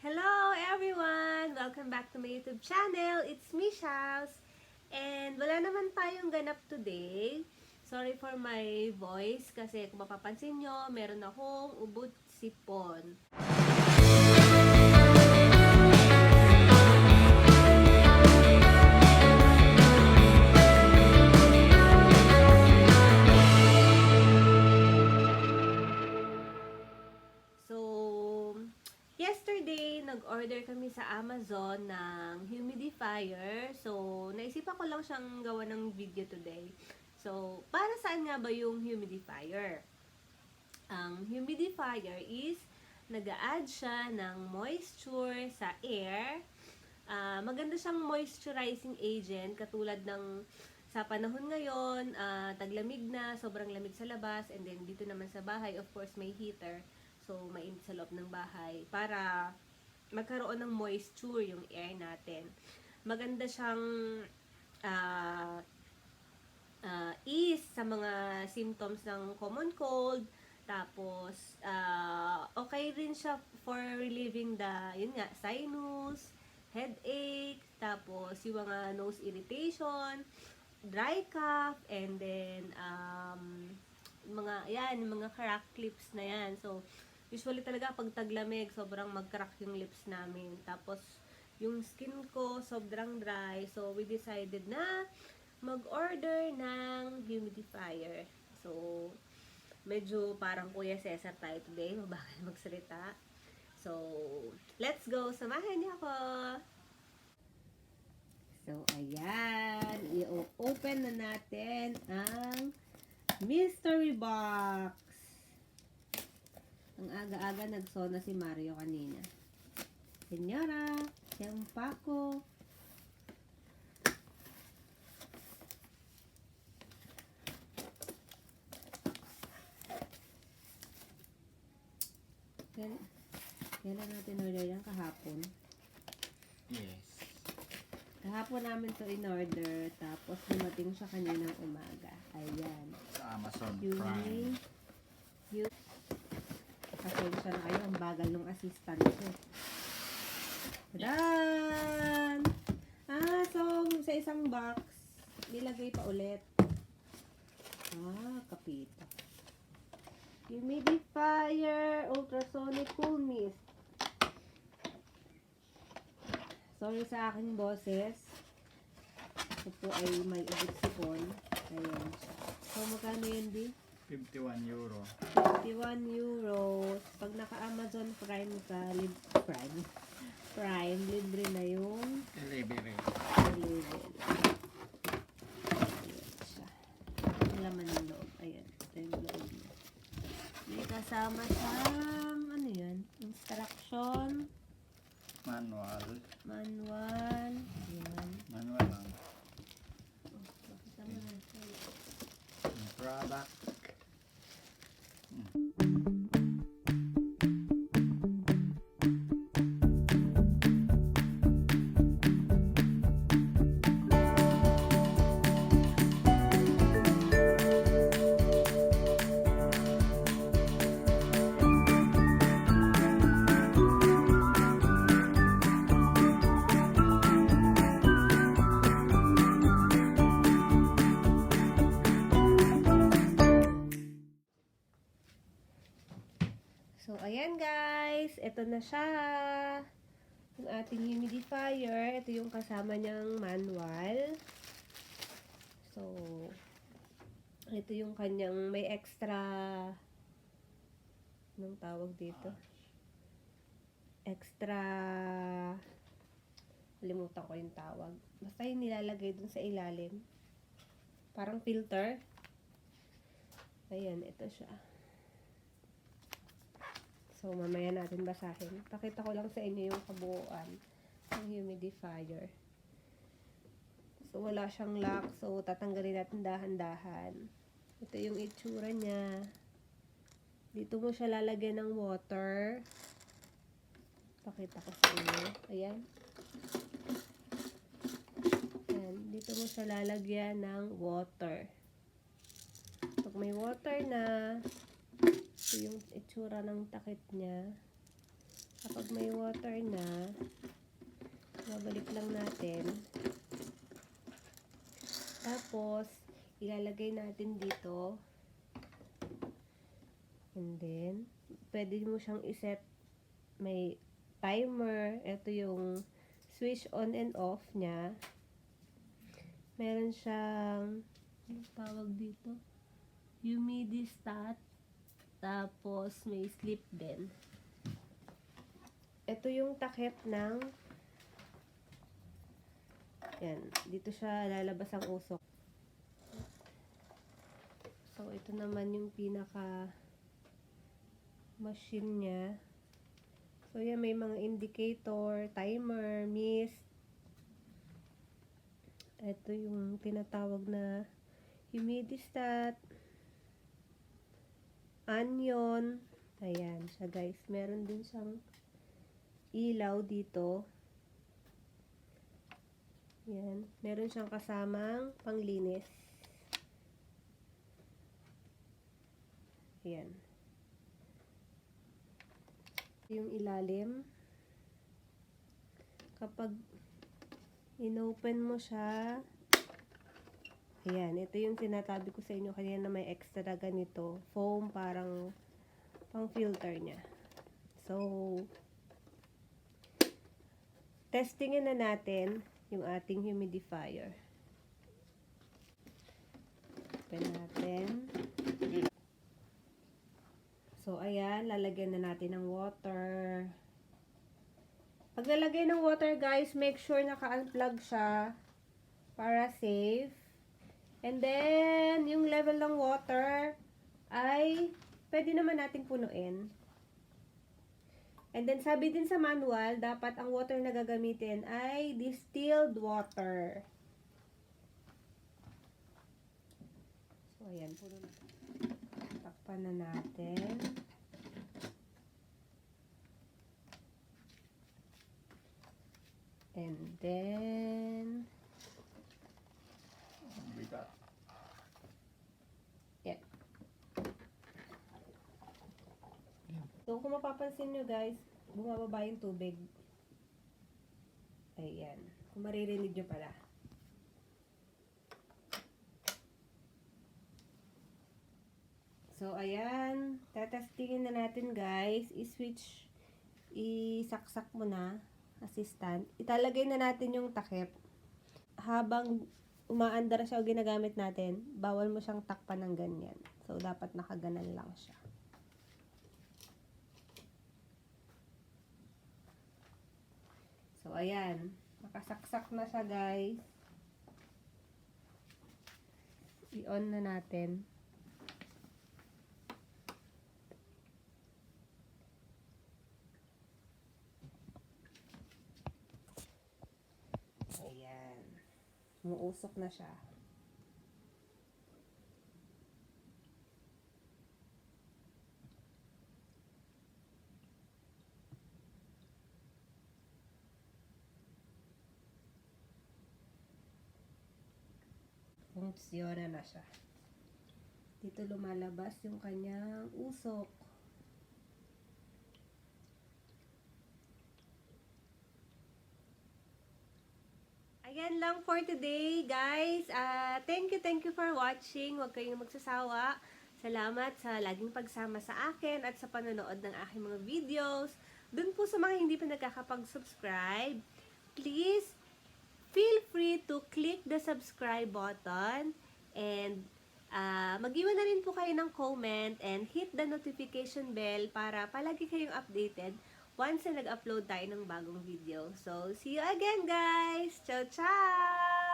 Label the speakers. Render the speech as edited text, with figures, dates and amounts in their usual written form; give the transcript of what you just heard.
Speaker 1: Hello everyone! Welcome back to my YouTube channel. It's Misha's. And wala naman tayong ganap today. Sorry for my voice kasi kung mapapansin nyo, meron akong ubod sipon. Yesterday, nag-order kami sa Amazon ng humidifier. So, naisipan ko lang siyang gawa ng video today. So, para saan nga ba yung humidifier? Ang humidifier is nag-a-add siya ng moisture sa air. Maganda siyang moisturizing agent katulad ng sa panahon ngayon, taglamig na, sobrang lamig sa labas, and then dito naman sa bahay, of course, may heater. So, mainit sa loob ng bahay para magkaroon ng moisture yung air natin. Maganda siyang ease sa mga symptoms ng common cold. Tapos, okay rin siya for relieving yun nga, sinus, headache, tapos yung mga nose irritation, dry cough, and then, mga crack lips na yan. So, usually talaga pag taglamig, sobrang mag-crack yung lips namin. Tapos, yung skin ko sobrang dry. So, we decided na mag-order ng humidifier. So, medyo parang Kuya Cesar tayo today. Mabagal magsalita. So, let's go. Samahan niyo ako. So, ayan. I-open na natin ang mystery box. Ang aga-aga nagsona si Mario kanina. Senyora, siyang pako. Kailan natin order yan? Kahapon?
Speaker 2: Yes.
Speaker 1: Kahapon namin to in order. Tapos dumating siya kaninang umaga. Ayan.
Speaker 2: Sa Amazon Prime.
Speaker 1: Pasensya na kayo, ang bagal ng assistant ko. Tadan! So, sa isang box, nilagay pa ulit. Kapita. Humidifier, ultrasonic cool mist. Sorry sa aking boses. Ito po ay may ubod sipon. Ayan siya. So, magkano yun, Di?
Speaker 2: 51 euro.
Speaker 1: 51 euros. Pag naka-Amazon Prime ka, Prime, libre na yung
Speaker 2: Delivery.
Speaker 1: delivery. Ayan siya. Ang laman ng loob. Ayan. Ito yung loob niya. May kasama siyang, ano yan? Instruction.
Speaker 2: Manual.
Speaker 1: Ayan.
Speaker 2: Manual lang.
Speaker 1: Makita mo na siya.
Speaker 2: Yung product.
Speaker 1: So, ayan guys. Ito na siya. Yung ating humidifier. Ito yung kasama niyang manual. So, ito yung kanyang may extra, anong tawag dito? Extra, limutan ko yung tawag. Basta yung nilalagay dun sa ilalim. Parang filter. Ayan, ito siya. So, mamaya natin basahin. Pakita ko lang sa inyo yung kabuuan ng humidifier. So, wala siyang lock. So, tatanggalin natin dahan-dahan. Ito yung itsura niya. Dito mo siya lalagyan ng water. Pakita ko sa inyo. Ayan. Ayan. Dito mo siya lalagyan ng water. Pag may water na, ito yung itsura ng takip niya. Kapag may water na, babalik lang natin. Tapos, ilalagay natin dito. And then, pwede mo siyang iset. May timer. Ito yung switch on and off niya. Meron siyang, ano tawag dito? Humidistat. Tapos, may sleep din. Ito yung takip ng yan. Dito siya lalabas ang usok. So, ito naman yung pinaka machine niya. So, yan. May mga indicator, timer, mist. Ito yung tinatawag na humidistat. Onion. Ayan siya guys. Meron din siyang ilaw dito. Yan. Meron siyang kasamang panglinis. Ayan. Yung ilalim. Kapag inopen mo siya, ayan. Ito yung sinasabi ko sa inyo kanina na may extra ganito. Foam, parang pang filter niya. So, testingin na natin yung ating humidifier. Open natin. So, ayan, lalagyan na natin ng water. Pag lalagay ng water, guys, make sure naka-unplug siya para safe. And then, yung level ng water ay pwede naman nating punuin. And then, sabi din sa manual, dapat ang water na gagamitin ay distilled water. So, ayan, puno na. Takpan na natin. And then,
Speaker 2: Bigat.
Speaker 1: yeah. So, kung mapapansin nyo guys, bumababa yung tubig. Ayan. Kung maririnig nyo pala. So, ayan. Tatestingin na natin guys. I-switch. Isaksak mo na. Assistant. Italagay na natin yung takip. Habang umaandar siya o ginagamit natin, bawal mo siyang takpan ng ganyan. So, dapat nakaganan lang siya. So, ayan. Nakasaksak na siya, guys. I-on na natin. Ayan. Umuusok na siya. Funksiona na siya. Dito lumalabas yung kanyang usok. Ayan lang for today, guys. Thank you for watching. Huwag kayong magsasawa. Salamat sa laging pagsama sa akin at sa panonood ng aking mga videos. Dun po sa mga hindi pa nakakapag-subscribe, please feel free to click the subscribe button and mag-iwan na rin po kayo ng comment and hit the notification bell para palagi kayong updated once na nag-upload tayo ng bagong video. So, see you again guys! Ciao, ciao!